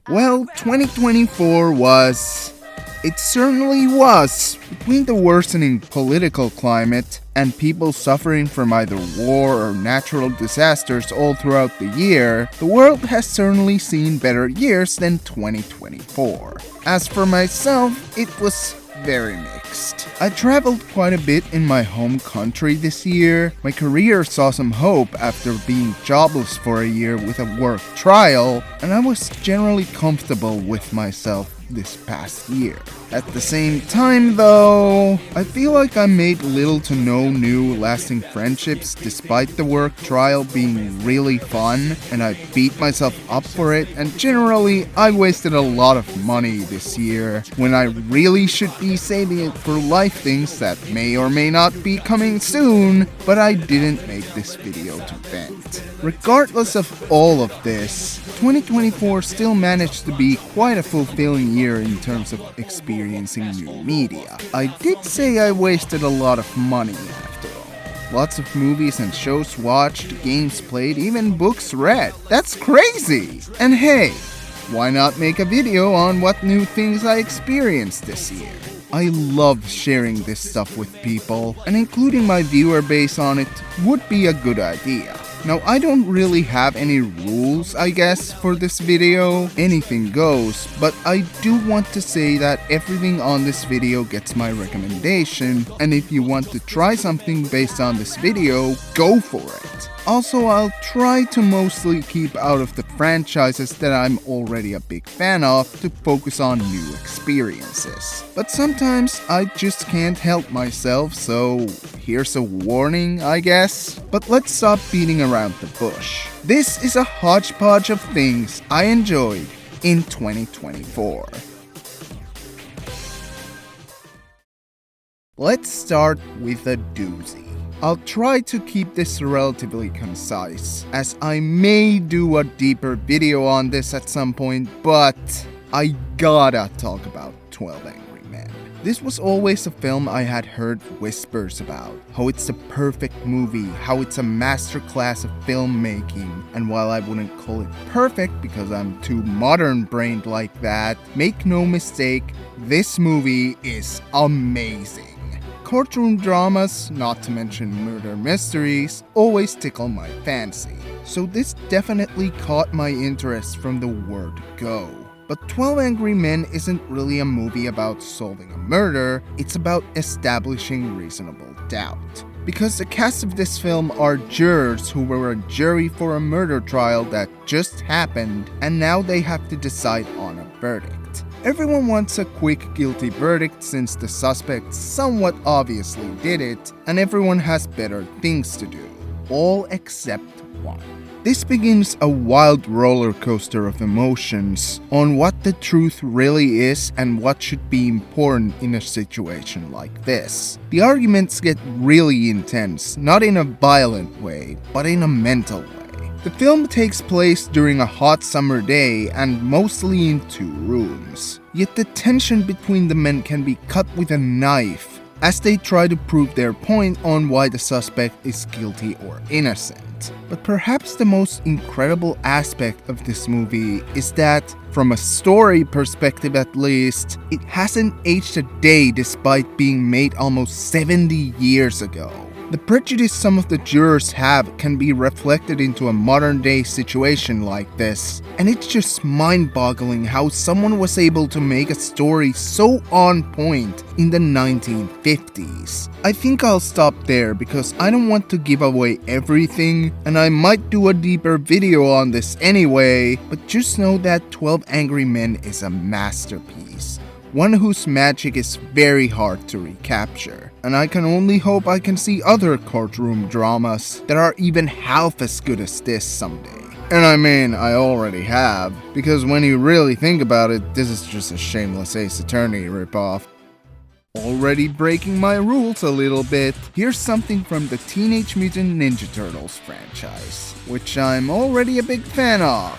Well, 2024 it certainly was. Between the worsening political climate and people suffering from either war or natural disasters all throughout the year, the world has certainly seen better years than 2024. As for myself, it was very mixed. I traveled quite a bit in my home country this year. My career saw some hope after being jobless for a year with a work trial, and I was generally comfortable with myself this past year. At the same time though, I feel like I made little to no new lasting friendships despite the work trial being really fun, and I beat myself up for it, and generally I wasted a lot of money this year when I really should be saving it for life things that may or may not be coming soon, but I didn't make this video to vent. Regardless of all of this, 2024 still managed to be quite a fulfilling year in terms of experiencing new media. I did say I wasted a lot of money after all. Lots of movies and shows watched, games played, even books read. That's crazy! And hey, why not make a video on what new things I experienced this year? I love sharing this stuff with people, and including my viewer base on it would be a good idea. Now, I don't really have any rules, I guess, for this video. Anything goes, but I do want to say that everything on this video gets my recommendation, and if you want to try something based on this video, go for it. Also, I'll try to mostly keep out of the franchises that I'm already a big fan of to focus on new experiences. But sometimes I just can't help myself, so here's a warning, I guess. But let's stop beating around the bush. This is a hodgepodge of things I enjoyed in 2024. Let's start with a doozy. I'll try to keep this relatively concise, as I may do a deeper video on this at some point, but I gotta talk about 12 Angry Men. This was always a film I had heard whispers about, how it's the perfect movie, how it's a masterclass of filmmaking, and while I wouldn't call it perfect because I'm too modern-brained like that, make no mistake, this movie is amazing. Courtroom dramas, not to mention murder mysteries, always tickle my fancy, so this definitely caught my interest from the word go. But 12 Angry Men isn't really a movie about solving a murder, it's about establishing reasonable doubt. Because the cast of this film are jurors who were a jury for a murder trial that just happened, and now they have to decide on a verdict. Everyone wants a quick guilty verdict since the suspect somewhat obviously did it, and everyone has better things to do. All except one. This begins a wild roller coaster of emotions on what the truth really is and what should be important in a situation like this. The arguments get really intense, not in a violent way, but in a mental way. The film takes place during a hot summer day and mostly in 2 rooms. Yet the tension between the men can be cut with a knife as they try to prove their point on why the suspect is guilty or innocent. But perhaps the most incredible aspect of this movie is that, from a story perspective at least, it hasn't aged a day despite being made almost 70 years ago. The prejudice some of the jurors have can be reflected into a modern day situation like this, and it's just mind-boggling how someone was able to make a story so on point in the 1950s. I think I'll stop there because I don't want to give away everything, and I might do a deeper video on this anyway, but just know that 12 Angry Men is a masterpiece. One whose magic is very hard to recapture, and I can only hope I can see other courtroom dramas that are even half as good as this someday. And I mean, I already have, because when you really think about it, this is just a shameless Ace Attorney ripoff. Already breaking my rules a little bit, here's something from the Teenage Mutant Ninja Turtles franchise, which I'm already a big fan of.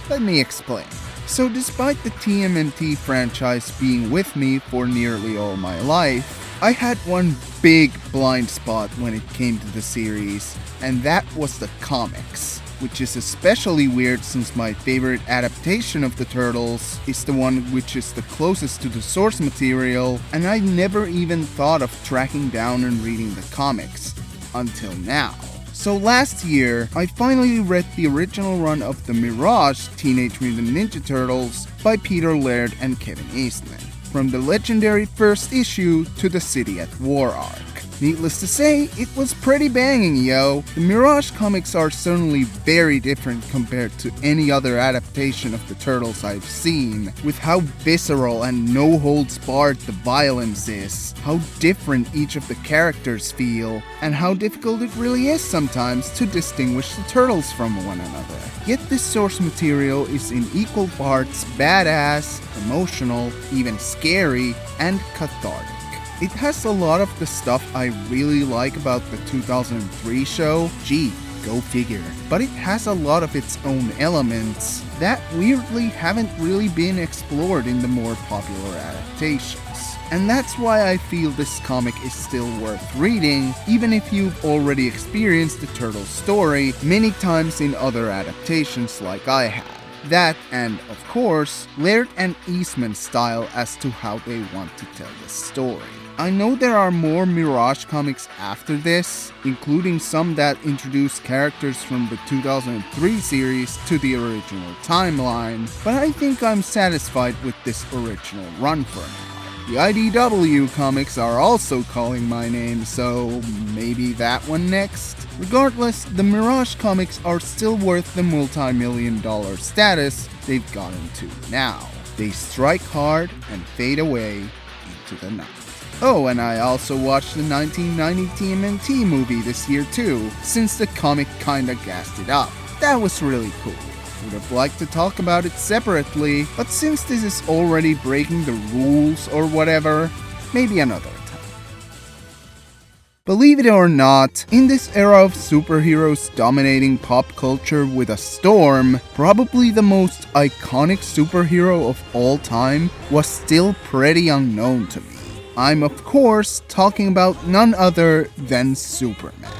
Let me explain. So despite the TMNT franchise being with me for nearly all my life, I had one big blind spot when it came to the series, and that was the comics. which is especially weird since my favorite adaptation of the Turtles is the one which is the closest to the source material, and I never even thought of tracking down and reading the comics until now. So last year, I finally read the original run of the Mirage Teenage Mutant Ninja Turtles by Peter Laird and Kevin Eastman, from the legendary first issue to the City at War arc. Needless to say, it was pretty banging, yo. The Mirage comics are certainly very different compared to any other adaptation of the Turtles I've seen, with how visceral and no-holds-barred the violence is, how different each of the characters feel, and how difficult it really is sometimes to distinguish the Turtles from one another. Yet this source material is in equal parts badass, emotional, even scary, and cathartic. It has a lot of the stuff I really like about the 2003 show, gee, go figure. But it has a lot of its own elements that weirdly haven't really been explored in the more popular adaptations. And that's why I feel this comic is still worth reading, even if you've already experienced the Turtles story many times in other adaptations like I have. That and, of course, Laird and Eastman's style as to how they want to tell the story. I know there are more Mirage comics after this, including some that introduce characters from the 2003 series to the original timeline, but I think I'm satisfied with this original run for now. The IDW comics are also calling my name, so maybe that one next? Regardless, the Mirage comics are still worth the multi-million-dollar status they've gotten to now. They strike hard and fade away into the night. Oh, and I also watched the 1990 TMNT movie this year too, since the comic kinda gassed it up. That was really cool. Would have liked to talk about it separately, but since this is already breaking the rules or whatever, maybe another time. Believe it or not, in this era of superheroes dominating pop culture with a storm, probably the most iconic superhero of all time was still pretty unknown to me. I'm of course talking about none other than Superman.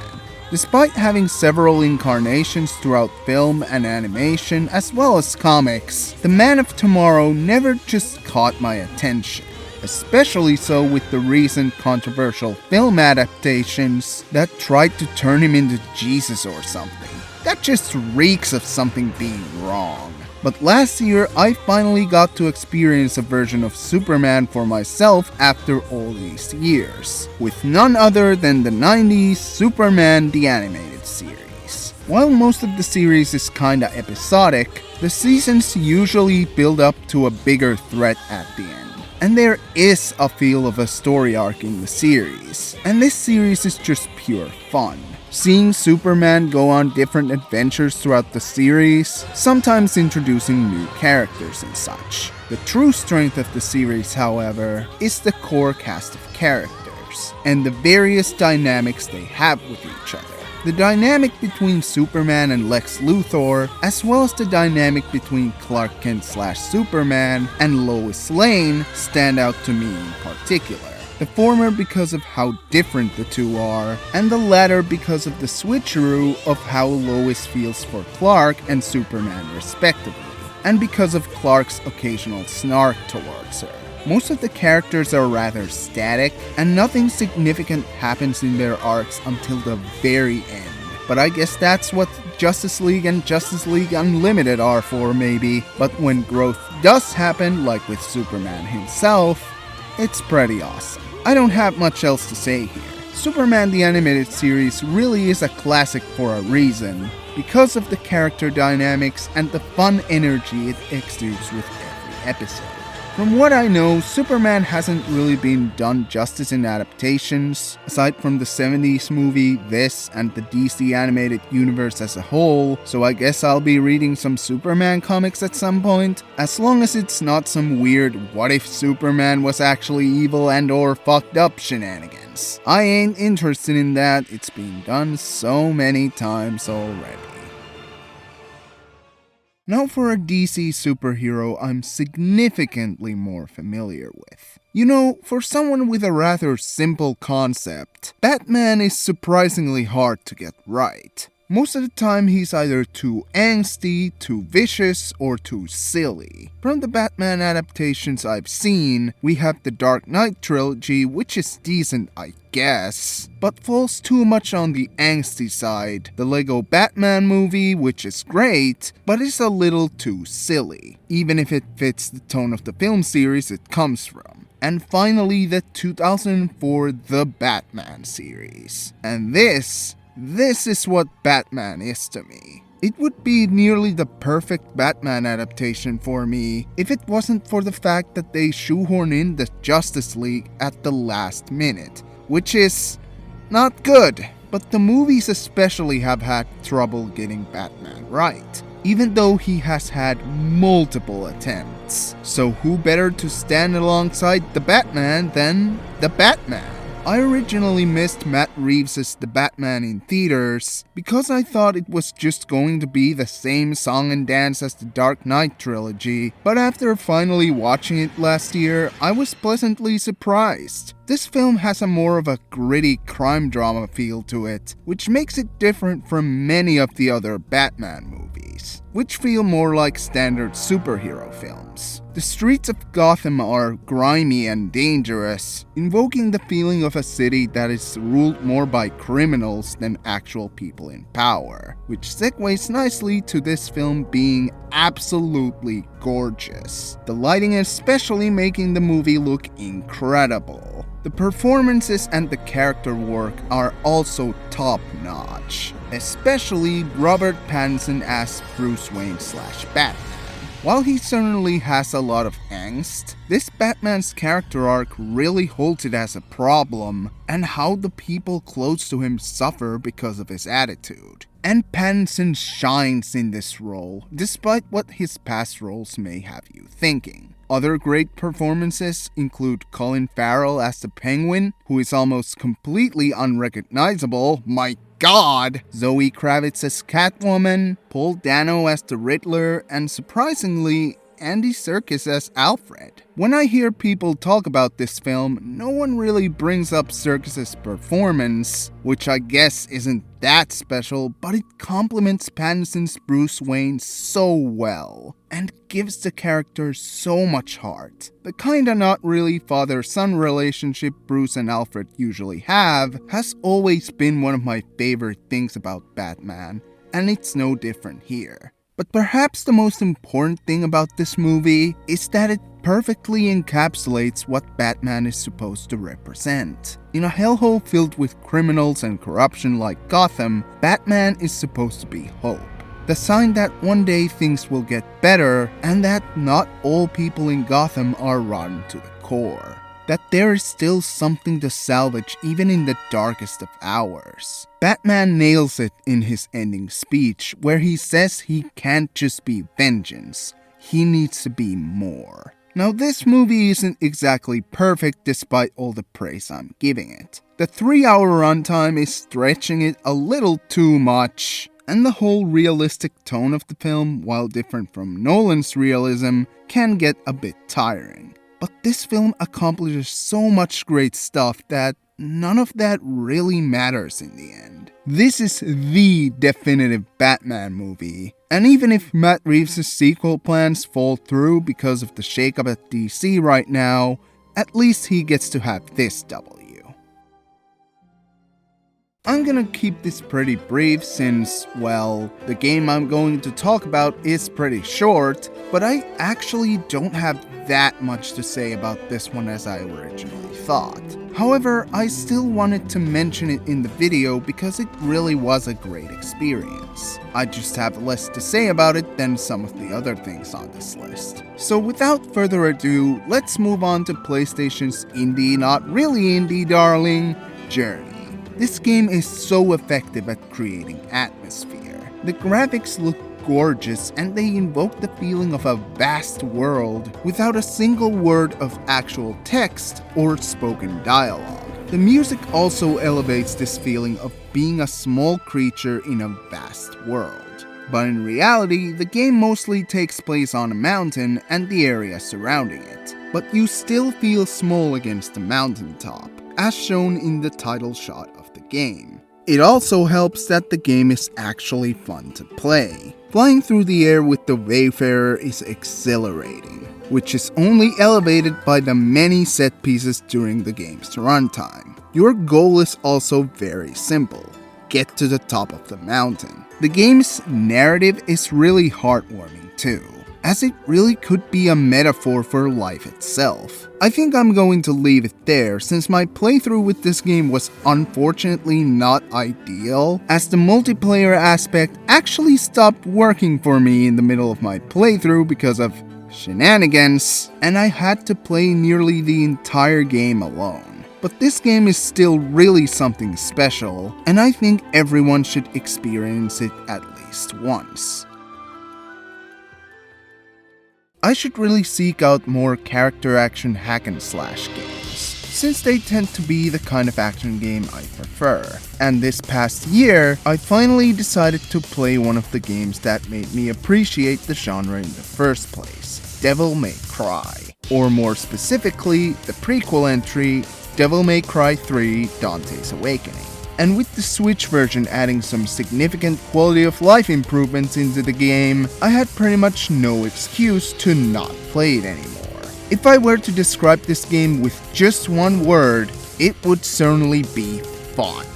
Despite having several incarnations throughout film and animation as well as comics, the Man of Tomorrow never just caught my attention. Especially so with the recent controversial film adaptations that tried to turn him into Jesus or something. That just reeks of something being wrong. But last year, I finally got to experience a version of Superman for myself after all these years, with none other than the 90s Superman the Animated Series. While most of the series is kinda episodic, the seasons usually build up to a bigger threat at the end. And there is a feel of a story arc in the series, and this series is just pure fun. Seeing Superman go on different adventures throughout the series, sometimes introducing new characters and such. The true strength of the series, however, is the core cast of characters, and the various dynamics they have with each other. The dynamic between Superman and Lex Luthor, as well as the dynamic between Clark Kent / Superman and Lois Lane, stand out to me in particular. The former because of how different the two are, and the latter because of the switcheroo of how Lois feels for Clark and Superman respectively, and because of Clark's occasional snark towards her. Most of the characters are rather static, and nothing significant happens in their arcs until the very end. But I guess that's what Justice League and Justice League Unlimited are for, maybe. But when growth does happen, like with Superman himself, it's pretty awesome. I don't have much else to say here. Superman the Animated Series really is a classic for a reason, because of the character dynamics and the fun energy it exudes with every episode. From what I know, Superman hasn't really been done justice in adaptations, aside from the 70s movie, this, and the DC animated universe as a whole, so I guess I'll be reading some Superman comics at some point, as long as it's not some weird what if Superman was actually evil and or fucked up shenanigans. I ain't interested in that, it's been done so many times already. Now for a DC superhero I'm significantly more familiar with. You know, for someone with a rather simple concept, Batman is surprisingly hard to get right. Most of the time he's either too angsty, too vicious, or too silly. From the Batman adaptations I've seen, we have the Dark Knight trilogy, which is decent I guess, but falls too much on the angsty side. The Lego Batman movie, which is great, but is a little too silly, even if it fits the tone of the film series it comes from. And finally, the 2004 The Batman series. And this is what Batman is to me. It would be nearly the perfect Batman adaptation for me if it wasn't for the fact that they shoehorn in the Justice League at the last minute, which is not good. But the movies especially have had trouble getting Batman right, even though he has had multiple attempts. So who better to stand alongside the Batman than the Batman? I originally missed Matt Reeves' The Batman in theaters because I thought it was just going to be the same song and dance as the Dark Knight trilogy, but after finally watching it last year, I was pleasantly surprised. This film has a more of a gritty crime drama feel to it, which makes it different from many of the other Batman movies, which feel more like standard superhero films. The streets of Gotham are grimy and dangerous, invoking the feeling of a city that is ruled more by criminals than actual people in power, which segues nicely to this film being absolutely gorgeous. The lighting especially making the movie look incredible. The performances and the character work are also top-notch, especially Robert Pattinson as Bruce Wayne/Batman. While he certainly has a lot of angst, this Batman's character arc really holds it as a problem, and how the people close to him suffer because of his attitude. And Pattinson shines in this role, despite what his past roles may have you thinking. Other great performances include Colin Farrell as the Penguin, who is almost completely unrecognizable, my god! Zoe Kravitz as Catwoman, Paul Dano as the Riddler, and surprisingly, Andy Serkis as Alfred. When I hear people talk about this film, no one really brings up Serkis' performance, which I guess isn't that special, but it complements Pattinson's Bruce Wayne so well, and gives the character so much heart. The kinda not really father-son relationship Bruce and Alfred usually have has always been one of my favorite things about Batman, and it's no different here. But perhaps the most important thing about this movie is that it perfectly encapsulates what Batman is supposed to represent. In a hellhole filled with criminals and corruption like Gotham, Batman is supposed to be hope. The sign that one day things will get better and that not all people in Gotham are rotten to the core. That there is still something to salvage even in the darkest of hours. Batman nails it in his ending speech, where he says he can't just be vengeance, he needs to be more. Now this movie isn't exactly perfect despite all the praise I'm giving it. The 3-hour runtime is stretching it a little too much, and the whole realistic tone of the film, while different from Nolan's realism, can get a bit tiring. But this film accomplishes so much great stuff that none of that really matters in the end. This is the definitive Batman movie. And even if Matt Reeves' sequel plans fall through because of the shakeup at DC right now, at least he gets to have this W. I'm gonna keep this pretty brief since, well, the game I'm going to talk about is pretty short, but I actually don't have that much to say about this one as I originally thought. However, I still wanted to mention it in the video because it really was a great experience. I just have less to say about it than some of the other things on this list. So without further ado, let's move on to PlayStation's indie, not really indie darling, Journey. This game is so effective at creating atmosphere. The graphics look gorgeous and they invoke the feeling of a vast world without a single word of actual text or spoken dialogue. The music also elevates this feeling of being a small creature in a vast world. But in reality, the game mostly takes place on a mountain and the area surrounding it. But you still feel small against the mountaintop, as shown in the title shot of the game. It also helps that the game is actually fun to play. Flying through the air with the Wayfarer is exhilarating, which is only elevated by the many set pieces during the game's runtime. Your goal is also very simple: get to the top of the mountain. The game's narrative is really heartwarming too, as it really could be a metaphor for life itself. I think I'm going to leave it there since my playthrough with this game was unfortunately not ideal, as the multiplayer aspect actually stopped working for me in the middle of my playthrough because of shenanigans, and I had to play nearly the entire game alone. But this game is still really something special, and I think everyone should experience it at least once. I should really seek out more character action hack and slash games, since they tend to be the kind of action game I prefer. And this past year, I finally decided to play one of the games that made me appreciate the genre in the first place, Devil May Cry. Or more specifically, the prequel entry, Devil May Cry 3: Dante's Awakening. And with the Switch version adding some significant quality of life improvements into the game, I had pretty much no excuse to not play it anymore. If I were to describe this game with just one word, it would certainly be fun.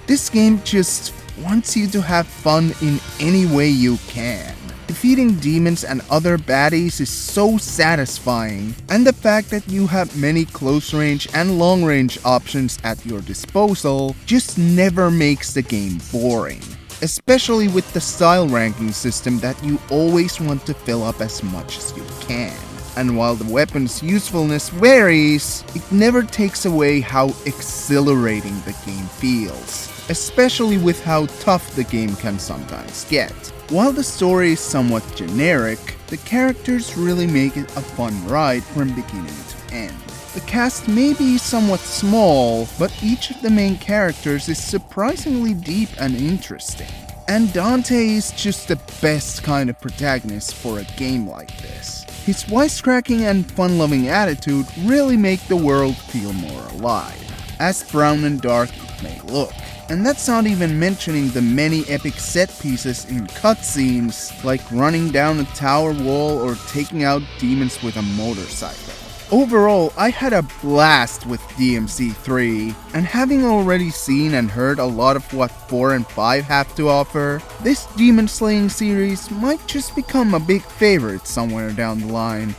This game just wants you to have fun in any way you can. Defeating demons and other baddies is so satisfying, and the fact that you have many close range and long range options at your disposal just never makes the game boring. Especially with the style ranking system that you always want to fill up as much as you can. And while the weapon's usefulness varies, it never takes away how exhilarating the game feels, especially with how tough the game can sometimes get. While the story is somewhat generic, the characters really make it a fun ride from beginning to end. The cast may be somewhat small, but each of the main characters is surprisingly deep and interesting. And Dante is just the best kind of protagonist for a game like this. His wisecracking and fun-loving attitude really make the world feel more alive, as brown and dark it may look. And that's not even mentioning the many epic set pieces in cutscenes, like running down a tower wall or taking out demons with a motorcycle. Overall, I had a blast with DMC3, and having already seen and heard a lot of what 4 and 5 have to offer, this demon slaying series might just become a big favorite somewhere down the line.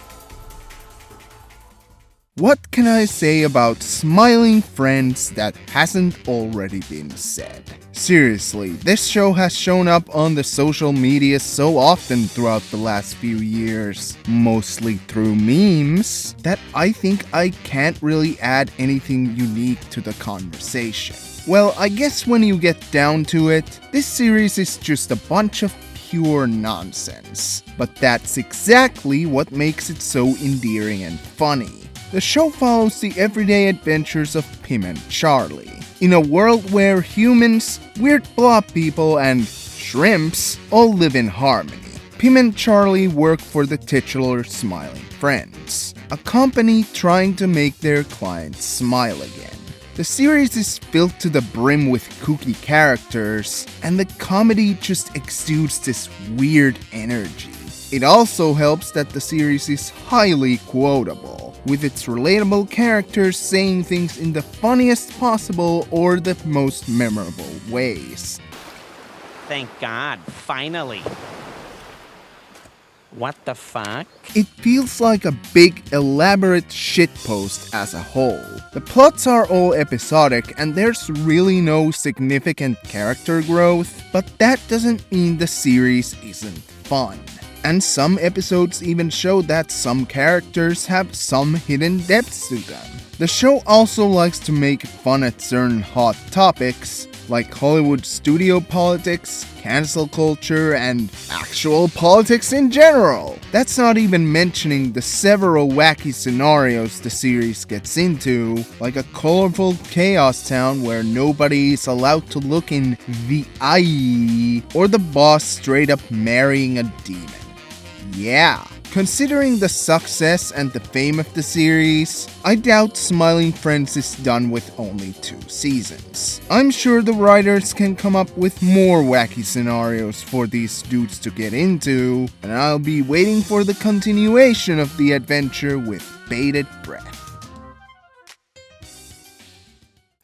What can I say about smiling friends that hasn't already been said? Seriously, this show has shown up on the social media so often throughout the last few years, mostly through memes, that I think I can't really add anything unique to the conversation. Well, I guess when you get down to it, this series is just a bunch of pure nonsense. But that's exactly what makes it so endearing and funny. The show follows the everyday adventures of Pim and Charlie, in a world where humans, weird blob people, and shrimps all live in harmony. Pim and Charlie work for the titular Smiling Friends, a company trying to make their clients smile again. The series is filled to the brim with kooky characters, and the comedy just exudes this weird energy. It also helps that the series is highly quotable, with its relatable characters saying things in the funniest possible or the most memorable ways. Thank God, finally. What the fuck? It feels like a big, elaborate shitpost as a whole. The plots are all episodic and there's really no significant character growth, but that doesn't mean the series isn't fun. And some episodes even show that some characters have some hidden depths to them. The show also likes to make fun at certain hot topics, like Hollywood studio politics, cancel culture, and actual politics in general. That's not even mentioning the several wacky scenarios the series gets into, like a colorful chaos town where nobody is allowed to look in the eye, or the boss straight up marrying a demon. Yeah, Considering the success and the fame of the series, I doubt Smiling Friends is done with only 2 seasons. I'm sure the writers can come up with more wacky scenarios for these dudes to get into, and I'll be waiting for the continuation of the adventure with bated breath.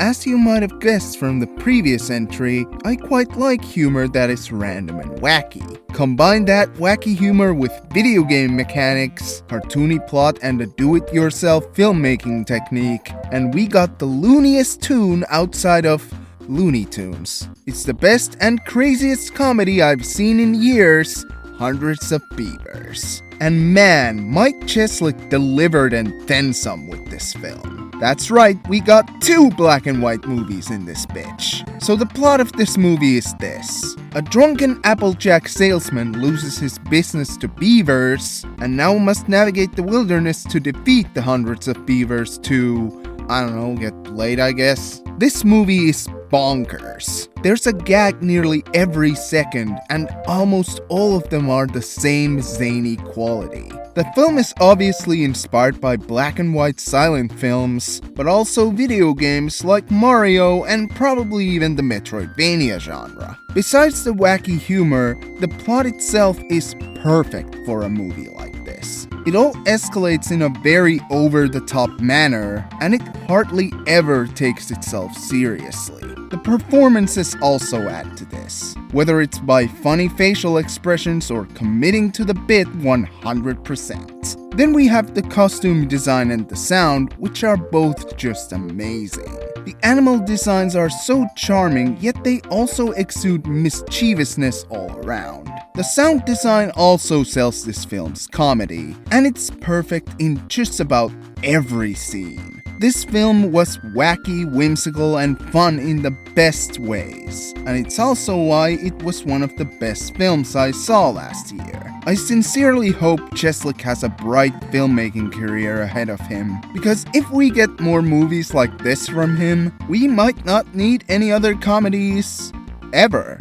As you might have guessed from the previous entry, I quite like humor that is random and wacky. Combine that wacky humor with video game mechanics, cartoony plot, and a do-it-yourself filmmaking technique, and we got the looniest tune outside of Looney Tunes. It's the best and craziest comedy I've seen in years, Hundreds of Beavers. And man, Mike Cheslick delivered and then some with this film. That's right, we got 2 black and white movies in this bitch. So the plot of this movie is this. A drunken Applejack salesman loses his business to beavers and now must navigate the wilderness to defeat the hundreds of beavers to, I don't know, get laid I guess. This movie is bonkers. There's a gag nearly every second, and almost all of them are the same zany quality. The film is obviously inspired by black and white silent films, but also video games like Mario and probably even the Metroidvania genre. Besides the wacky humor, the plot itself is perfect for a movie like this. It all escalates in a very over-the-top manner, and it hardly ever takes itself seriously. The performances also add to this, whether it's by funny facial expressions or committing to the bit 100%. Then we have the costume design and the sound, which are both just amazing. The animal designs are so charming, yet they also exude mischievousness all around. The sound design also sells this film's comedy, and it's perfect in just about every scene. This film was wacky, whimsical, and fun in the best ways, and it's also why it was one of the best films I saw last year. I sincerely hope Cheslick has a bright filmmaking career ahead of him, because if we get more movies like this from him, we might not need any other comedies ever.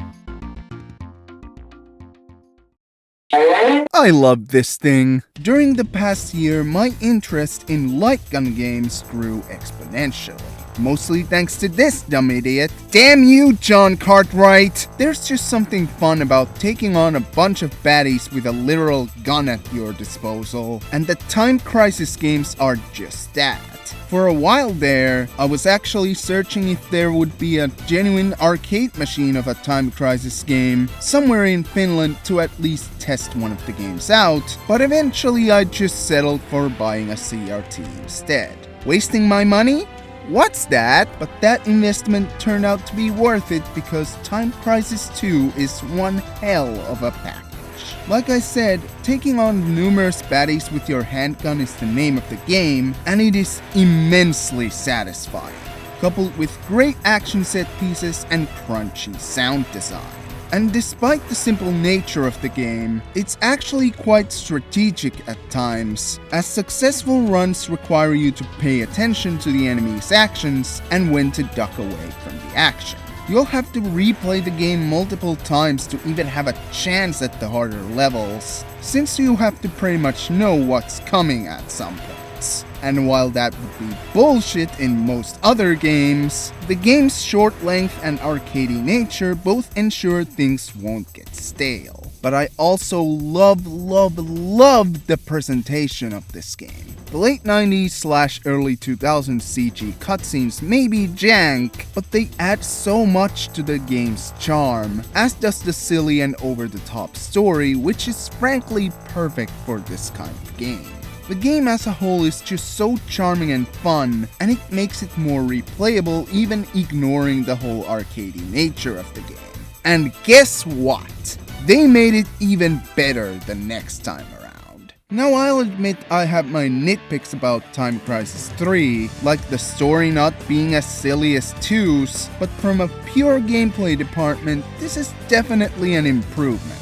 I love this thing. During the past year, my interest in light gun games grew exponentially. Mostly thanks to this dumb idiot. Damn you, John Cartwright! There's just something fun about taking on a bunch of baddies with a literal gun at your disposal, and the Time Crisis games are just that. For a while there, I was actually searching if there would be a genuine arcade machine of a Time Crisis game somewhere in Finland to at least test one of the games out, but eventually I just settled for buying a CRT instead. Wasting my money? What's that? But that investment turned out to be worth it because Time Crisis 2 is one hell of a package. Like I said, taking on numerous baddies with your handgun is the name of the game, and it is immensely satisfying, coupled with great action set pieces and crunchy sound design. And despite the simple nature of the game, it's actually quite strategic at times, as successful runs require you to pay attention to the enemy's actions and when to duck away from the action. You'll have to replay the game multiple times to even have a chance at the harder levels, since you have to pretty much know what's coming at some points. And while that would be bullshit in most other games, the game's short length and arcadey nature both ensure things won't get stale. But I also love the presentation of this game. The late 90s / early 2000s CG cutscenes may be jank, but they add so much to the game's charm, as does the silly and over-the-top story, which is frankly perfect for this kind of game. The game as a whole is just so charming and fun, and it makes it more replayable even ignoring the whole arcadey nature of the game. And guess what? They made it even better the next time around. Now I'll admit I have my nitpicks about Time Crisis 3, like the story not being as silly as 2's, but from a pure gameplay department, this is definitely an improvement.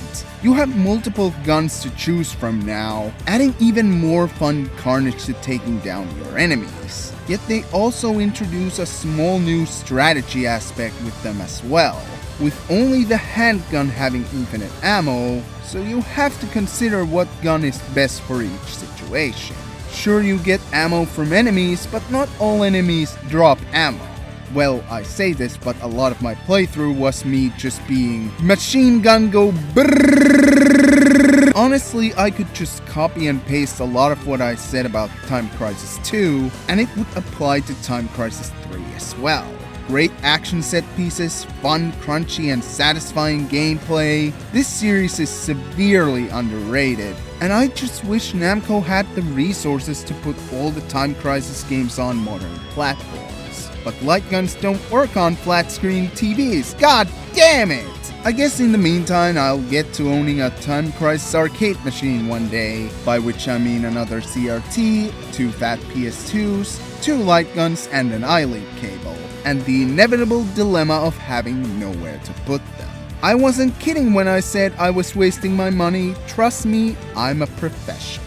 You have multiple guns to choose from now, adding even more fun carnage to taking down your enemies. Yet they also introduce a small new strategy aspect with them as well. with only the handgun having infinite ammo, so you have to consider what gun is best for each situation. Sure, you get ammo from enemies, but not all enemies drop ammo. Well, I say this, but a lot of my playthrough was me just being machine gun go brrrr. Honestly, I could just copy and paste a lot of what I said about Time Crisis 2, and it would apply to Time Crisis 3 as well. Great action set pieces, fun, crunchy, and satisfying gameplay. This series is severely underrated, and I just wish Namco had the resources to put all the Time Crisis games on modern platforms. But light guns don't work on flat screen TVs, god damn it! I guess in the meantime I'll get to owning a Time Crisis arcade machine one day, by which I mean another CRT, 2 fat PS2s, 2 light guns, and an iLink cable, and the inevitable dilemma of having nowhere to put them. I wasn't kidding when I said I was wasting my money. Trust me, I'm a professional.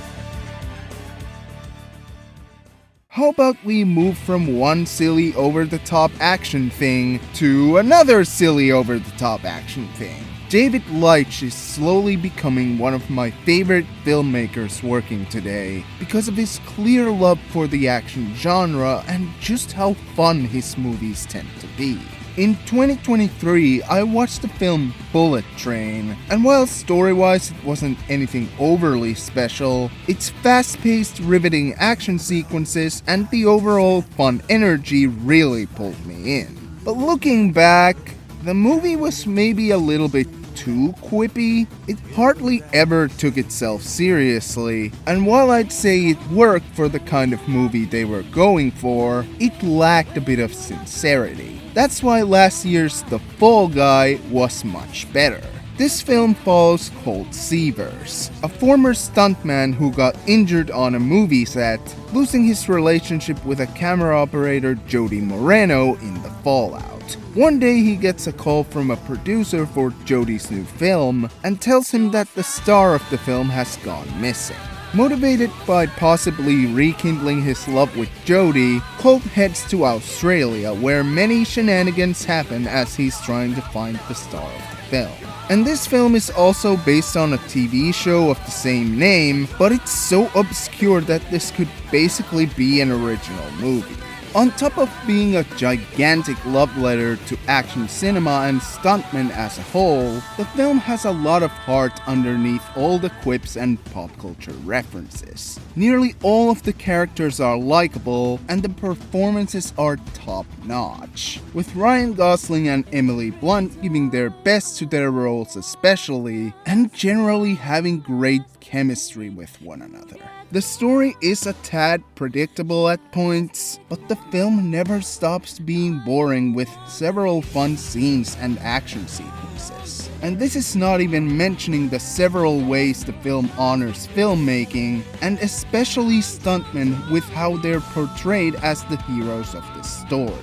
How about we move from one silly over-the-top action thing to another silly over-the-top action thing? David Leitch is slowly becoming one of my favorite filmmakers working today because of his clear love for the action genre and just how fun his movies tend to be. In 2023, I watched the film Bullet Train, and while story-wise it wasn't anything overly special, its fast-paced, riveting action sequences and the overall fun energy really pulled me in. But looking back, the movie was maybe a little bit too quippy. It hardly ever took itself seriously, and while I'd say it worked for the kind of movie they were going for, it lacked a bit of sincerity. That's why last year's The Fall Guy was much better. This film follows Colt Seavers, a former stuntman who got injured on a movie set, losing his relationship with a camera operator, Jody Moreno, in the fallout. One day he gets a call from a producer for Jody's new film and tells him that the star of the film has gone missing. Motivated by possibly rekindling his love with Jody, Colt heads to Australia where many shenanigans happen as he's trying to find the star of the film. And this film is also based on a TV show of the same name, but it's so obscure that this could basically be an original movie. On top of being a gigantic love letter to action cinema and stuntmen as a whole, the film has a lot of heart underneath all the quips and pop culture references. Nearly all of the characters are likable, and the performances are top-notch, with Ryan Gosling and Emily Blunt giving their best to their roles especially, and generally having great chemistry with one another. The story is a tad predictable at points, but the film never stops being boring with several fun scenes and action sequences. And this is not even mentioning the several ways the film honors filmmaking, and especially stuntmen with how they're portrayed as the heroes of the story.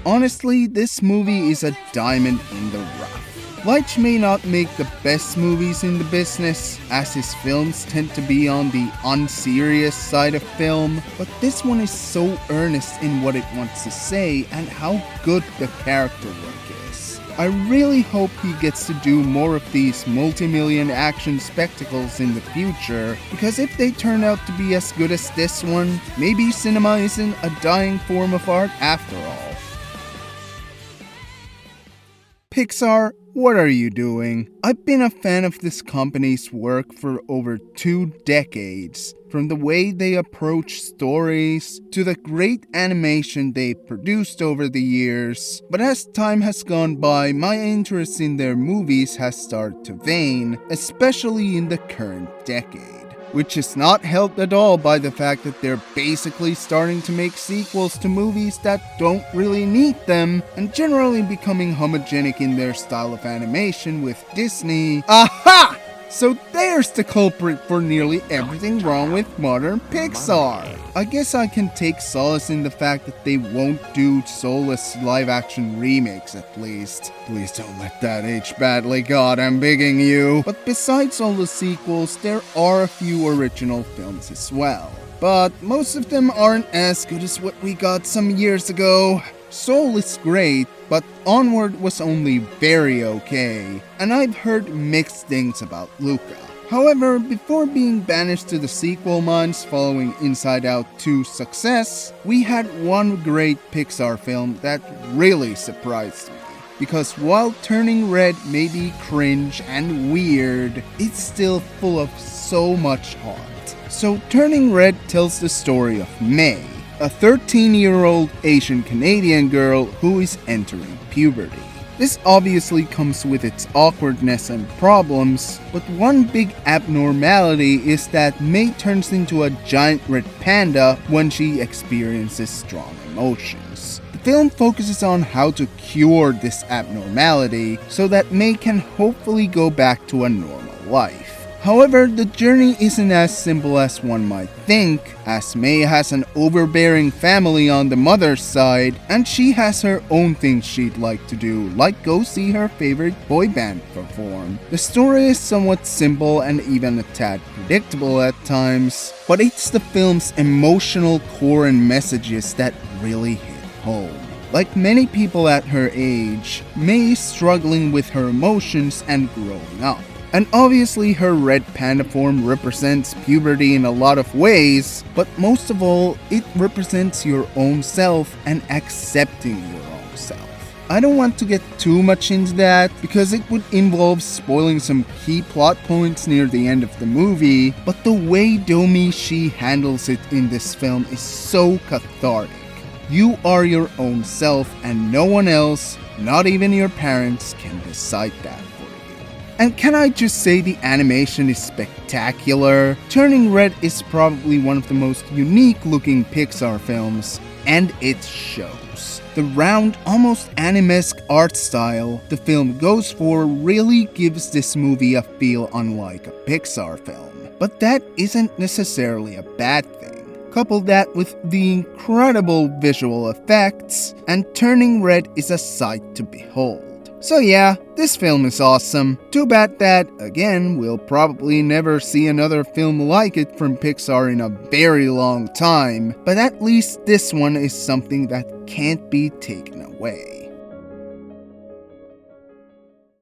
Honestly, this movie is a diamond in the rough. Leitch may not make the best movies in the business, as his films tend to be on the unserious side of film, but this one is so earnest in what it wants to say and how good the character work is. I really hope he gets to do more of these multi-million action spectacles in the future, because if they turn out to be as good as this one, maybe cinema isn't a dying form of art after all. Pixar, what are you doing? I've been a fan of this company's work for over 2 decades. From the way they approach stories, to the great animation they've produced over the years. But as time has gone by, my interest in their movies has started to wane, especially in the current decade. Which is not helped at all by the fact that they're basically starting to make sequels to movies that don't really need them, and generally becoming homogenic in their style of animation with Disney. Aha! So there's the culprit for nearly everything wrong with modern Pixar. I guess I can take solace in the fact that they won't do soulless live-action remakes at least. Please don't let that age badly, God, I'm begging you. But besides all the sequels, there are a few original films as well. But most of them aren't as good as what we got some years ago. Soul is great, but Onward was only very okay, and I've heard mixed things about Luca. However, before being banished to the sequel months following Inside Out 2's success, we had one great Pixar film that really surprised me. Because while Turning Red may be cringe and weird, it's still full of so much heart. So Turning Red tells the story of May, a 13-year-old Asian Canadian girl who is entering puberty. This obviously comes with its awkwardness and problems, but one big abnormality is that May turns into a giant red panda when she experiences strong emotions. The film focuses on how to cure this abnormality so that May can hopefully go back to a normal life. However, the journey isn't as simple as one might think, as May has an overbearing family on the mother's side, and she has her own things she'd like to do, like go see her favorite boy band perform. The story is somewhat simple and even a tad predictable at times, but it's the film's emotional core and messages that really hit home. Like many people at her age, May is struggling with her emotions and growing up. And obviously her red panda form represents puberty in a lot of ways, but most of all, it represents your own self and accepting your own self. I don't want to get too much into that because it would involve spoiling some key plot points near the end of the movie, but the way Domi-shi handles it in this film is so cathartic. You are your own self and no one else, not even your parents, can decide that. And can I just say the animation is spectacular? Turning Red is probably one of the most unique looking Pixar films, and it shows. The round, almost anime-esque art style the film goes for really gives this movie a feel unlike a Pixar film. But that isn't necessarily a bad thing. Couple that with the incredible visual effects, and Turning Red is a sight to behold. So yeah, this film is awesome. Too bad that, again, we'll probably never see another film like it from Pixar in a very long time, but at least this one is something that can't be taken away.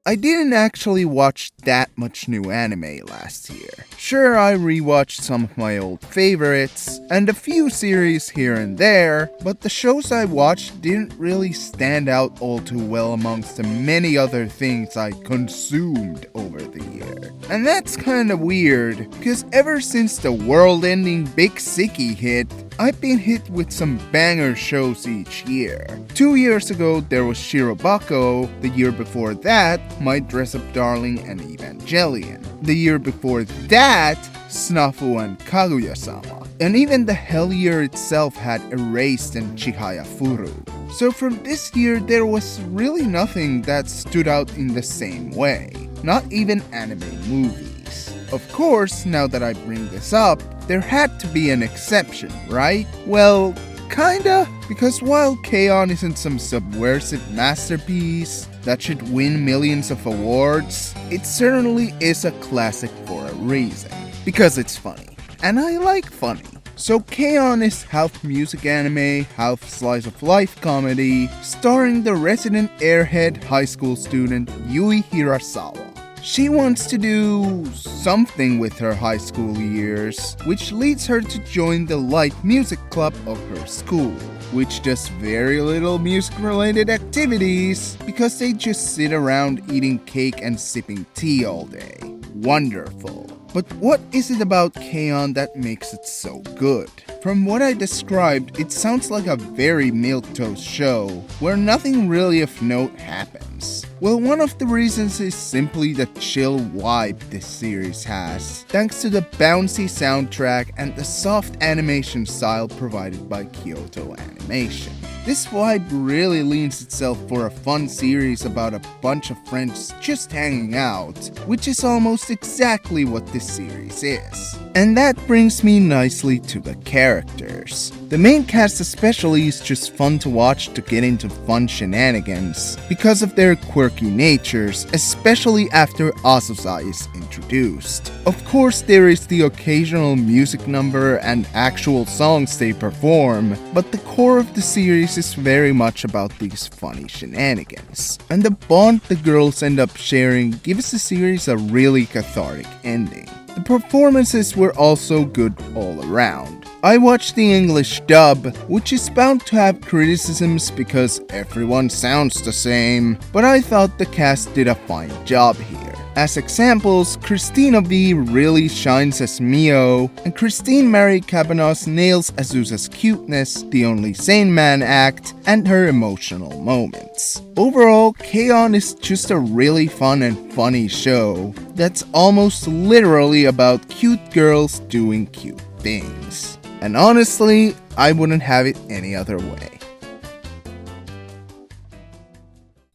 I didn't actually watch that much new anime last year. Sure, I rewatched some of my old favorites, and a few series here and there, but the shows I watched didn't really stand out all too well amongst the many other things I consumed over the year. And that's kinda weird, because ever since the world-ending Big Sicky hit, I've been hit with some banger shows each year. 2 years ago, there was Shirobako. The year before that, My Dress-Up Darling and Evangelion. The year before that, Snafu and Kaguya-sama. And even the Hell Year itself had Erased and Chihaya Furu. So from this year, there was really nothing that stood out in the same way. Not even anime movies. Of course, now that I bring this up, there had to be an exception, right? Well, kinda, because while K-On! Isn't some subversive masterpiece that should win millions of awards, it certainly is a classic for a reason. Because it's funny. And I like funny. So K-On! Is half music anime, half slice of life comedy, starring the resident airhead high school student Yui Hirasawa. She wants to do something with her high school years, which leads her to join the light music club of her school, which does very little music-related activities because they just sit around eating cake and sipping tea all day. Wonderful. But what is it about K-On! That makes it so good? From what I described, it sounds like a very milquetoast show where nothing really of note happens. Well, one of the reasons is simply the chill vibe this series has, thanks to the bouncy soundtrack and the soft animation style provided by Kyoto Animation. This vibe really leans itself for a fun series about a bunch of friends just hanging out, which is almost exactly what this series is. And that brings me nicely to the characters. The main cast especially is just fun to watch to get into fun shenanigans because of their quirky natures, especially after Azusa is introduced. Of course, there is the occasional music number and actual songs they perform, but the core of the series series is very much about these funny shenanigans, and the bond the girls end up sharing gives the series a really cathartic ending. The performances were also good all around. I watched the English dub, which is bound to have criticisms because everyone sounds the same, but I thought the cast did a fine job here. As examples, Christina V really shines as Mio, and Christine Mary Cabanos nails Azusa's cuteness, the only sane man act, and her emotional moments. Overall, K-On! Is just a really fun and funny show that's almost literally about cute girls doing cute things. And honestly, I wouldn't have it any other way.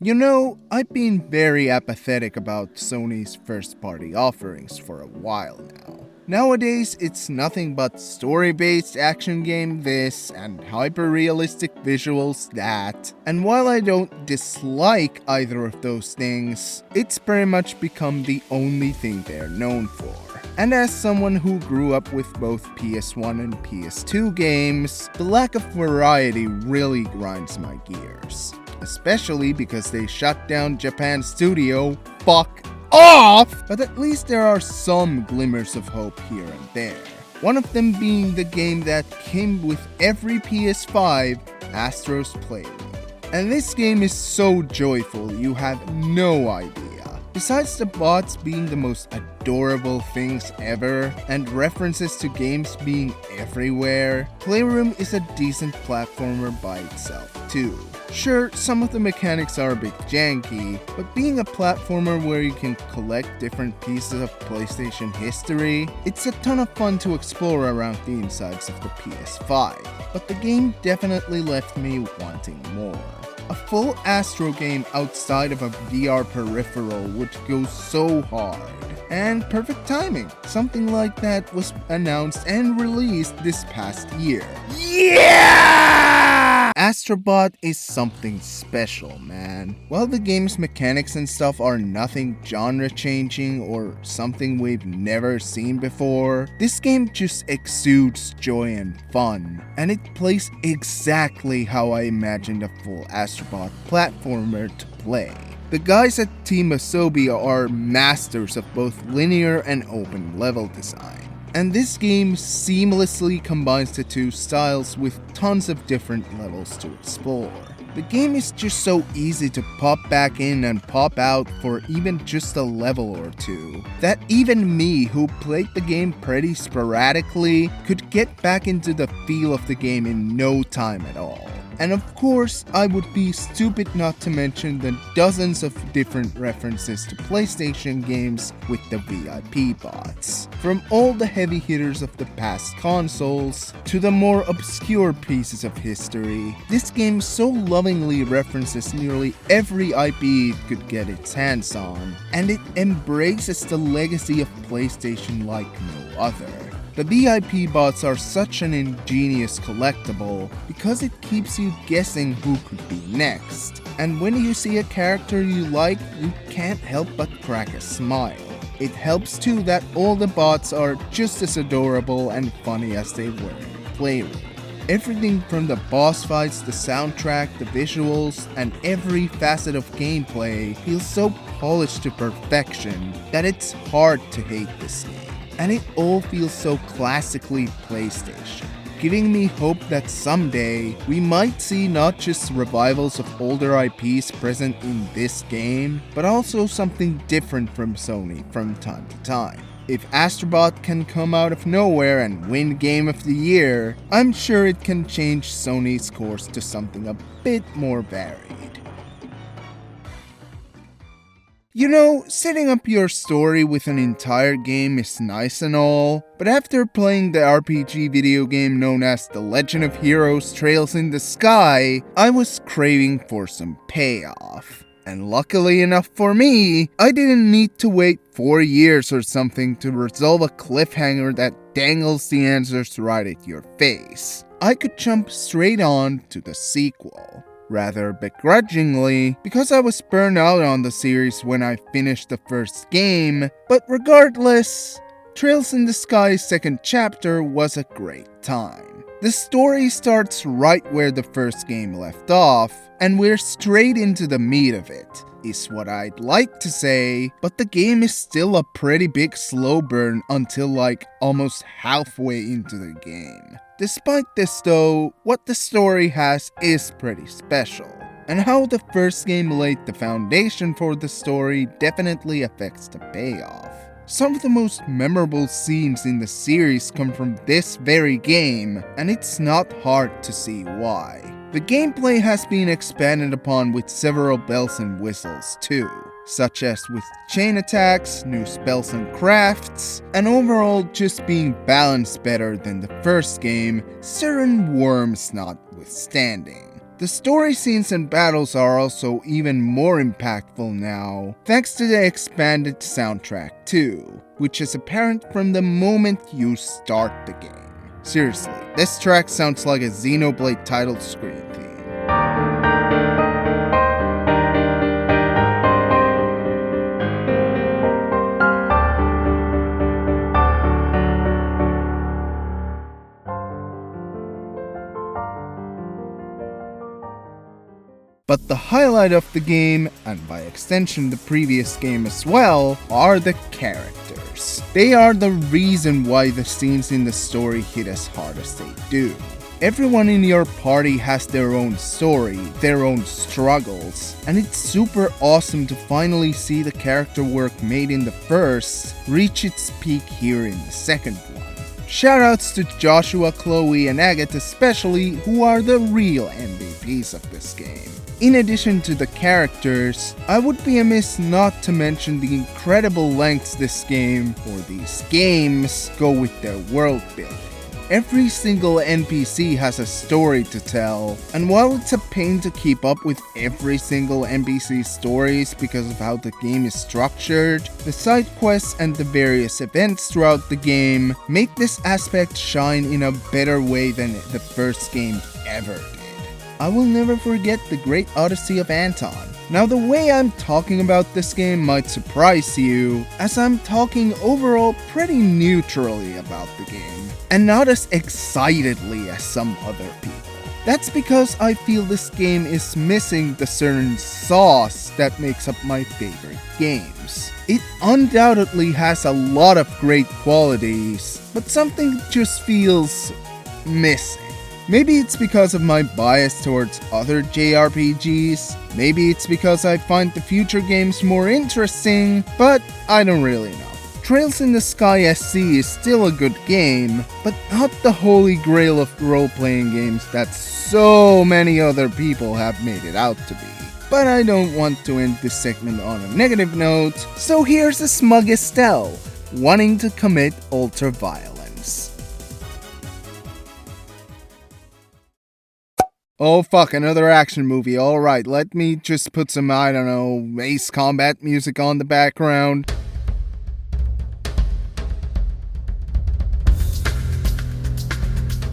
You know, I've been very apathetic about Sony's first-party offerings for a while now. Nowadays, it's nothing but story-based action game this and hyper-realistic visuals that. And while I don't dislike either of those things, it's pretty much become the only thing they're known for. And as someone who grew up with both PS1 and PS2 games, the lack of variety really grinds my gears. Especially because they shut down Japan's studio, fuck off! But at least there are some glimmers of hope here and there. One of them being the game that came with every PS5, Astro's Playroom. And this game is so joyful you have no idea. Besides the bots being the most adorable things ever, and references to games being everywhere, Playroom is a decent platformer by itself too. Sure, some of the mechanics are a bit janky, but being a platformer where you can collect different pieces of PlayStation history, it's a ton of fun to explore around the insides of the PS5. But the game definitely left me wanting more. A full Astro game outside of a VR peripheral would go so hard. And perfect timing. Something like that was announced and released this past year. Yeah! Astrobot is something special, man. While the game's mechanics and stuff are nothing genre-changing or something we've never seen before, this game just exudes joy and fun, and it plays exactly how I imagined a full Astrobot platformer to play. The guys at Team Asobi are masters of both linear and open level design. And this game seamlessly combines the two styles with tons of different levels to explore. The game is just so easy to pop back in and pop out for even just a level or two, that even me, who played the game pretty sporadically, could get back into the feel of the game in no time at all. And of course, I would be stupid not to mention the dozens of different references to PlayStation games with the VIP bots. From all the heavy hitters of the past consoles, to the more obscure pieces of history, this game so lovingly references nearly every IP it could get its hands on, and it embraces the legacy of PlayStation like no other. The VIP bots are such an ingenious collectible because it keeps you guessing who could be next. And when you see a character you like, you can't help but crack a smile. It helps too that all the bots are just as adorable and funny as they were in Playroom. Everything from the boss fights, the soundtrack, the visuals, and every facet of gameplay feels so polished to perfection that it's hard to hate this game. And it all feels so classically PlayStation, giving me hope that someday we might see not just revivals of older IPs present in this game, but also something different from Sony from time to time. If Astrobot can come out of nowhere and win Game of the Year, I'm sure it can change Sony's course to something a bit more varied. You know, setting up your story with an entire game is nice and all, but after playing the RPG video game known as The Legend of Heroes Trails in the Sky, I was craving for some payoff. And luckily enough for me, I didn't need to wait 4 years or something to resolve a cliffhanger that dangles the answers right at your face. I could jump straight on to the sequel. Rather begrudgingly, because I was burned out on the series when I finished the first game, but regardless, Trails in the Sky's second chapter was a great time. The story starts right where the first game left off, and we're straight into the meat of it, is what I'd like to say, but the game is still a pretty big slow burn until like almost halfway into the game. Despite this though, what the story has is pretty special, and how the first game laid the foundation for the story definitely affects the payoff. Some of the most memorable scenes in the series come from this very game, and it's not hard to see why. The gameplay has been expanded upon with several bells and whistles too, such as with chain attacks, new spells and crafts, and overall just being balanced better than the first game, certain worms notwithstanding. The story scenes and battles are also even more impactful now, thanks to the expanded soundtrack too, which is apparent from the moment you start the game. Seriously, this track sounds like a Xenoblade title screen theme. But the highlight of the game, and by extension the previous game as well, are the characters. They are the reason why the scenes in the story hit as hard as they do. Everyone in your party has their own story, their own struggles, and it's super awesome to finally see the character work made in the first reach its peak here in the second one. Shoutouts to Joshua, Chloe, and Agatha especially, who are the real MVPs of this game. In addition to the characters, I would be amiss not to mention the incredible lengths this game, or these games, go with their world building. Every single NPC has a story to tell, and while it's a pain to keep up with every single NPC's stories because of how the game is structured, the side quests and the various events throughout the game make this aspect shine in a better way than the first game ever did. I will never forget the Great Odyssey of Anton. Now the way I'm talking about this game might surprise you, as I'm talking overall pretty neutrally about the game, and not as excitedly as some other people. That's because I feel this game is missing the certain sauce that makes up my favorite games. It undoubtedly has a lot of great qualities, but something just feels missing. Maybe it's because of my bias towards other JRPGs, maybe it's because I find the future games more interesting, but I don't really know. Trails in the Sky SC is still a good game, but not the holy grail of role-playing games that so many other people have made it out to be. But I don't want to end this segment on a negative note, so here's a smug Estelle, wanting to commit ultra-violence. Oh fuck, another action movie. Alright, let me just put some, I don't know, Ace Combat music on the background.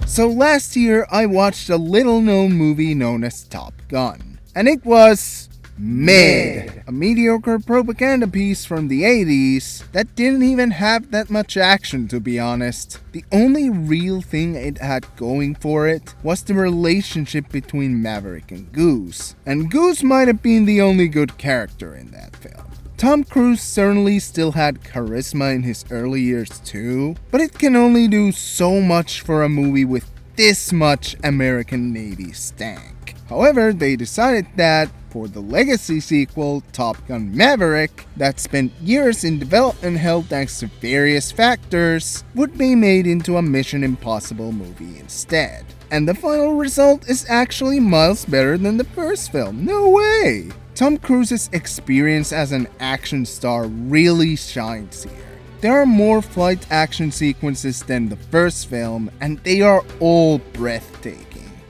So last year, I watched a little-known movie known as Top Gun. And it was mid. A mediocre propaganda piece from the 80s that didn't even have that much action, to be honest. The only real thing it had going for it was the relationship between Maverick and Goose. And Goose might have been the only good character in that film. Tom Cruise certainly still had charisma in his early years too, but it can only do so much for a movie with this much American Navy stank. However, they decided that for the legacy sequel, Top Gun Maverick, that spent years in development hell thanks to various factors, would be made into a Mission Impossible movie instead. And the final result is actually miles better than the first film. No way! Tom Cruise's experience as an action star really shines here. There are more flight action sequences than the first film, and they are all breathtaking.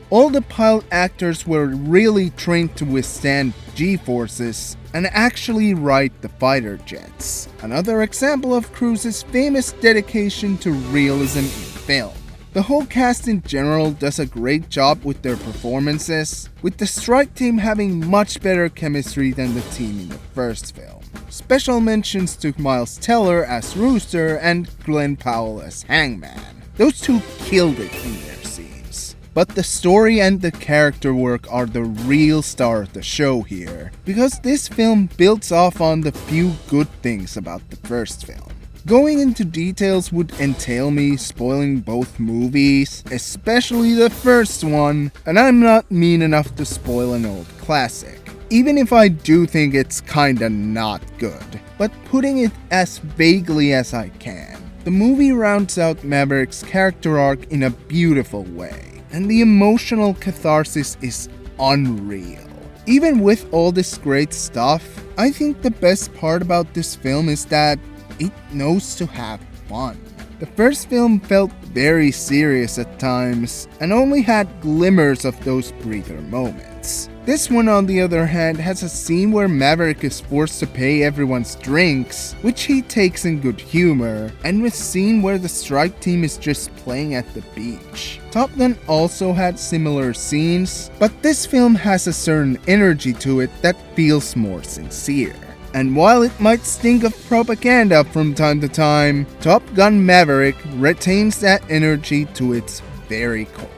All the pilot actors were really trained to withstand G-forces and actually ride the fighter jets. Another example of Cruise's famous dedication to realism in film. The whole cast in general does a great job with their performances, with the strike team having much better chemistry than the team in the first film. Special mentions to Miles Teller as Rooster and Glenn Powell as Hangman. Those two killed it in their scenes. But the story and the character work are the real star of the show here, because this film builds off on the few good things about the first film. Going into details would entail me spoiling both movies, especially the first one, and I'm not mean enough to spoil an old classic, even if I do think it's kinda not good, but putting it as vaguely as I can. The movie rounds out Maverick's character arc in a beautiful way, and the emotional catharsis is unreal. Even with all this great stuff, I think the best part about this film is that it knows to have fun. The first film felt very serious at times and only had glimmers of those breather moments. This one, on the other hand, has a scene where Maverick is forced to pay everyone's drinks, which he takes in good humor, and a scene where the strike team is just playing at the beach. Top Gun also had similar scenes, but this film has a certain energy to it that feels more sincere. And while it might stink of propaganda from time to time, Top Gun Maverick retains that energy to its very core.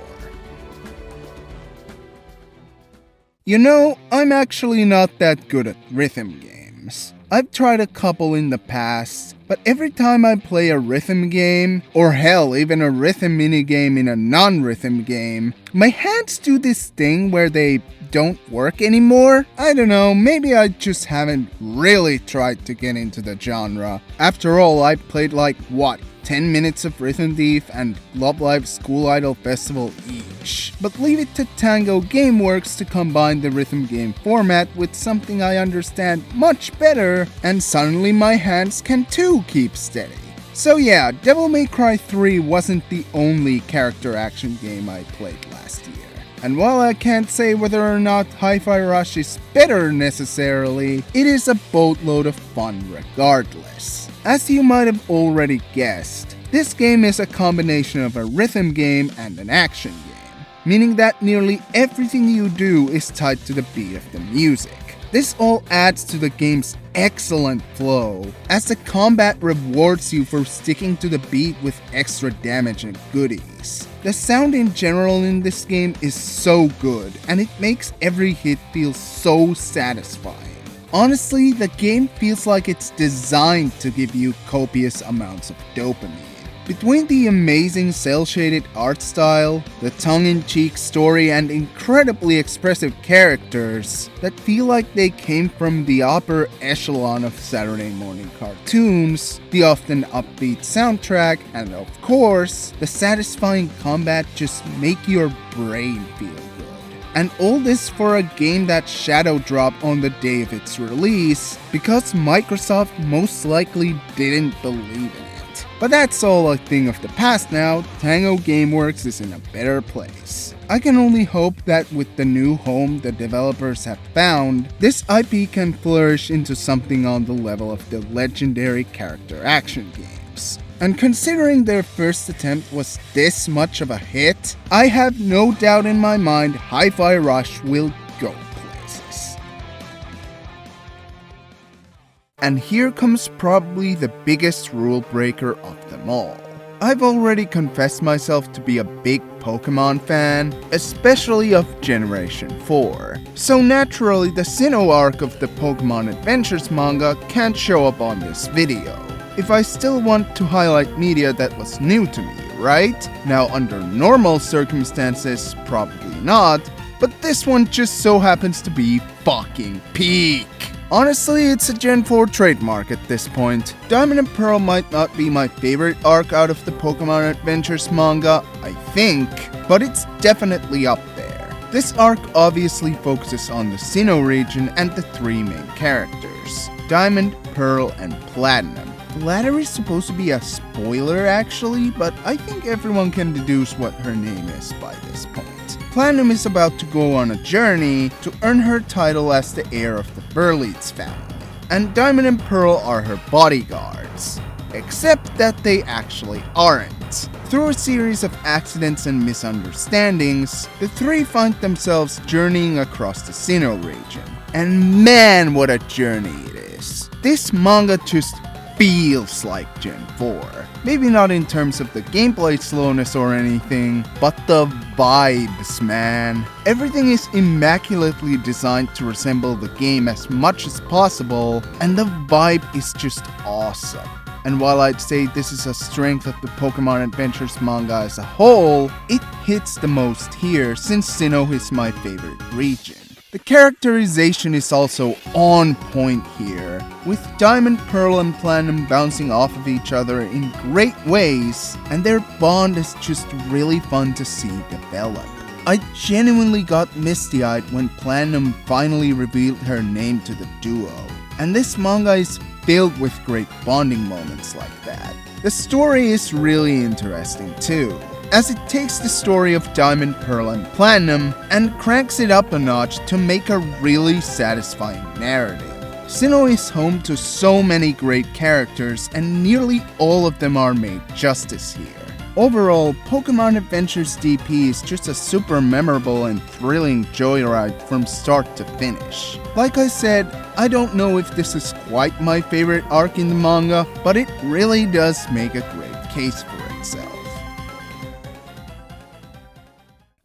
You know, I'm actually not that good at rhythm games. I've tried a couple in the past, but every time I play a rhythm game, or hell, even a rhythm minigame in a non-rhythm game, my hands do this thing where they don't work anymore. I don't know, maybe I just haven't really tried to get into the genre. After all, I played 10 minutes of Rhythm Thief and Love Live School Idol Festival each. But leave it to Tango Gameworks to combine the rhythm game format with something I understand much better, and suddenly my hands can too keep steady. So yeah, Devil May Cry 3 wasn't the only character action game I played last year. And while I can't say whether or not Hi-Fi Rush is better necessarily, it is a boatload of fun regardless. As you might have already guessed, this game is a combination of a rhythm game and an action game, meaning that nearly everything you do is tied to the beat of the music. This all adds to the game's excellent flow, as the combat rewards you for sticking to the beat with extra damage and goodies. The sound in general in this game is so good, and it makes every hit feel so satisfying. Honestly, the game feels like it's designed to give you copious amounts of dopamine. Between the amazing cel-shaded art style, the tongue-in-cheek story, and incredibly expressive characters that feel like they came from the upper echelon of Saturday morning cartoons, the often upbeat soundtrack, and of course, the satisfying combat just make your brain feel good. And all this for a game that shadow dropped on the day of its release, because Microsoft most likely didn't believe in it. But that's all a thing of the past now. Tango Gameworks is in a better place. I can only hope that with the new home the developers have found, this IP can flourish into something on the level of the legendary character action games. And considering their first attempt was this much of a hit, I have no doubt in my mind Hi-Fi Rush will go places. And here comes probably the biggest rule breaker of them all. I've already confessed myself to be a big Pokemon fan, especially of Generation 4. So naturally the Sinnoh arc of the Pokemon Adventures manga can't show up on this video, if I still want to highlight media that was new to me, right? Now under normal circumstances, probably not, but this one just so happens to be fucking peak. Honestly, it's a Gen 4 trademark at this point. Diamond and Pearl might not be my favorite arc out of the Pokemon Adventures manga, I think, but it's definitely up there. This arc obviously focuses on the Sinnoh region and the three main characters, Diamond, Pearl, and Platinum. The latter is supposed to be a spoiler actually, but I think everyone can deduce what her name is by this point. Platinum is about to go on a journey to earn her title as the heir of the Burleeds family, and Diamond and Pearl are her bodyguards. Except that they actually aren't. Through a series of accidents and misunderstandings, the three find themselves journeying across the Sinnoh region. And man, what a journey it is. this manga just feels like Gen 4. Maybe not in terms of the gameplay slowness or anything, but the vibes, man. Everything is immaculately designed to resemble the game as much as possible, and the vibe is just awesome. And while I'd say this is a strength of the Pokemon Adventures manga as a whole, it hits the most here since Sinnoh is my favorite region. The characterization is also on point here, with Diamond, Pearl, and Platinum bouncing off of each other in great ways, and their bond is just really fun to see develop. I genuinely got misty-eyed when Platinum finally revealed her name to the duo, and this manga is filled with great bonding moments like that. The story is really interesting too, as it takes the story of Diamond, Pearl, and Platinum and cranks it up a notch to make a really satisfying narrative. Sinnoh is home to so many great characters, and nearly all of them are made justice here. Overall, Pokemon Adventures DP is just a super memorable and thrilling joyride from start to finish. Like I said, I don't know if this is quite my favorite arc in the manga, but it really does make a great case for itself.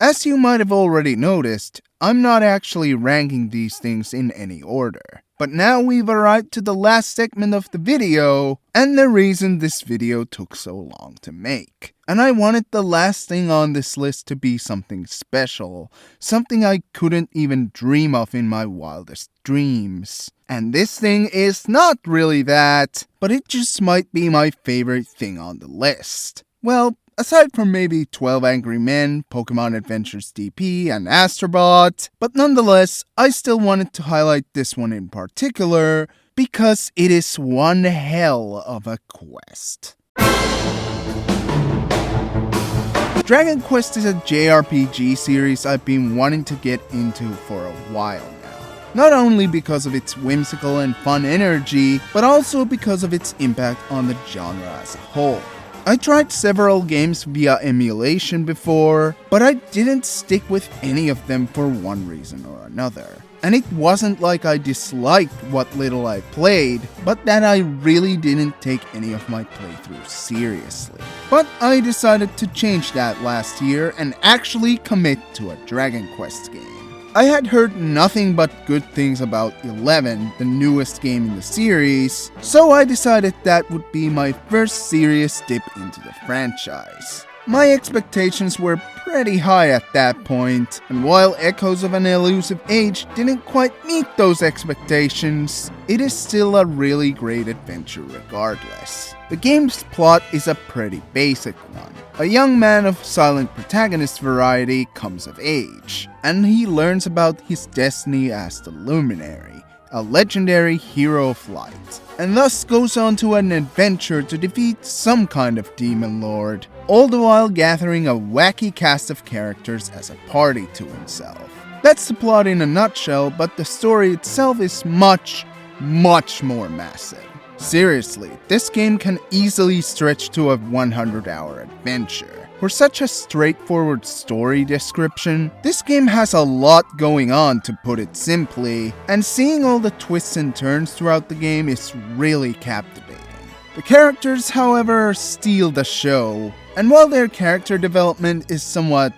As you might have already noticed, I'm not actually ranking these things in any order. But now we've arrived to the last segment of the video, and the reason this video took so long to make. And I wanted the last thing on this list to be something special, something I couldn't even dream of in my wildest dreams. And this thing is not really that, but it just might be my favorite thing on the list. Well, aside from maybe 12 Angry Men, Pokemon Adventures DP, and Astrobot, but nonetheless, I still wanted to highlight this one in particular, because it is one hell of a quest. Dragon Quest is a JRPG series I've been wanting to get into for a while now. Not only because of its whimsical and fun energy, but also because of its impact on the genre as a whole. I tried several games via emulation before, but I didn't stick with any of them for one reason or another. And it wasn't like I disliked what little I played, but that I really didn't take any of my playthroughs seriously. But I decided to change that last year and actually commit to a Dragon Quest game. I had heard nothing but good things about 11, the newest game in the series, so I decided that would be my first serious dip into the franchise. My expectations were pretty high at that point, and while Echoes of an Elusive Age didn't quite meet those expectations, it is still a really great adventure regardless. The game's plot is a pretty basic one. A young man of silent protagonist variety comes of age, and he learns about his destiny as the Luminary, a legendary hero of light, and thus goes on to an adventure to defeat some kind of demon lord, all the while gathering a wacky cast of characters as a party to himself. That's the plot in a nutshell, but the story itself is much more massive. Seriously, this game can easily stretch to a 100-hour adventure. For such a straightforward story description, this game has a lot going on, to put it simply, and seeing all the twists and turns throughout the game is really captivating. The characters, however, steal the show, and while their character development is somewhat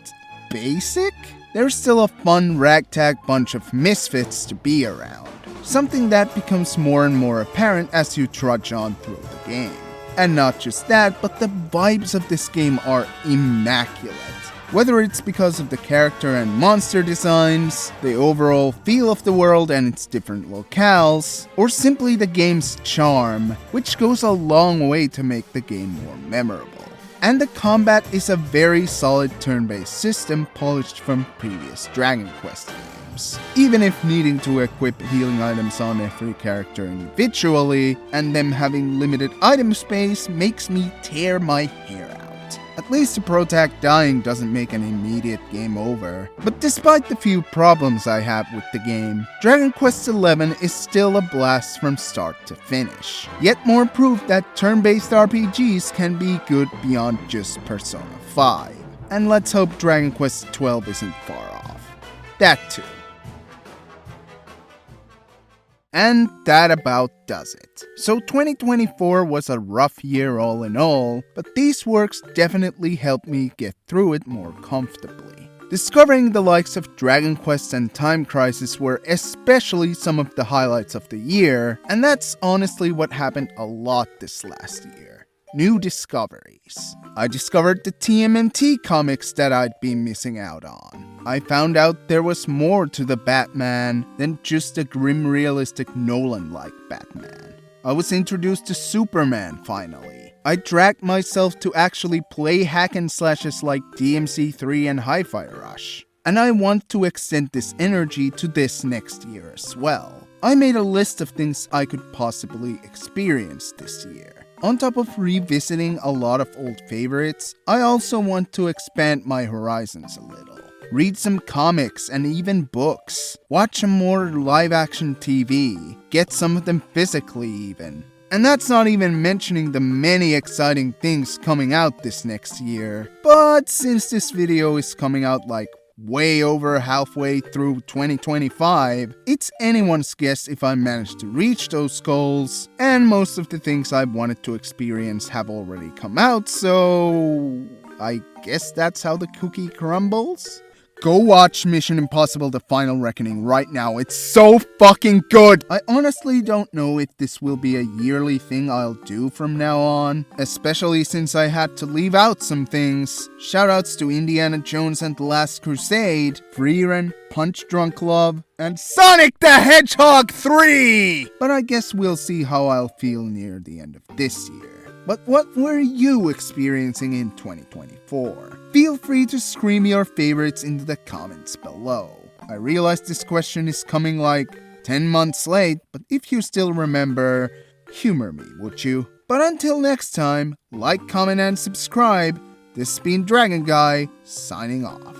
basic, they're still a fun ragtag bunch of misfits to be around. Something that becomes more and more apparent as you trudge on through the game. And not just that, but the vibes of this game are immaculate. Whether it's because of the character and monster designs, the overall feel of the world and its different locales, or simply the game's charm, which goes a long way to make the game more memorable. And the combat is a very solid turn-based system polished from previous Dragon Quest games. Even if needing to equip healing items on every character individually, and them having limited item space makes me tear my hair out. At least the protag dying doesn't make an immediate game over. But despite the few problems I have with the game, Dragon Quest XI is still a blast from start to finish. Yet more proof that turn-based RPGs can be good beyond just Persona 5. And let's hope Dragon Quest XII isn't far off. That too. And that about does it. So 2024 was a rough year all in all, but these works definitely helped me get through it more comfortably. Discovering the likes of Dragon Quest and Time Crisis were especially some of the highlights of the year, and that's honestly what happened a lot this last year. New discoveries. I discovered the TMNT comics that I'd been missing out on. I found out there was more to the Batman than just a grim realistic Nolan-like Batman. I was introduced to Superman finally. I dragged myself to actually play hack and slashes like DMC3 and Hi-Fi Rush. And I want to extend this energy to this next year as well. I made a list of things I could possibly experience this year. On top of revisiting a lot of old favorites, I also want to expand my horizons a little. Read some comics and even books. Watch some more live-action TV. Get some of them physically even. And that's not even mentioning the many exciting things coming out this next year. But since this video is coming out like way over halfway through 2025, it's anyone's guess if I manage to reach those goals, and most of the things I wanted to experience have already come out, so I guess that's how the cookie crumbles? Go watch Mission Impossible The Final Reckoning right now, it's so fucking good! I honestly don't know if this will be a yearly thing I'll do from now on, especially since I had to leave out some things. Shoutouts to Indiana Jones and the Last Crusade, Freerun, Punch Drunk Love, and Sonic the Hedgehog 3! But I guess we'll see how I'll feel near the end of this year. But what were you experiencing in 2024? Feel free to scream your favorites into the comments below. I realize this question is coming like 10 months late, but if you still remember, humor me, would you? But until next time, like, comment, and subscribe. This has been Dragon Guy, signing off.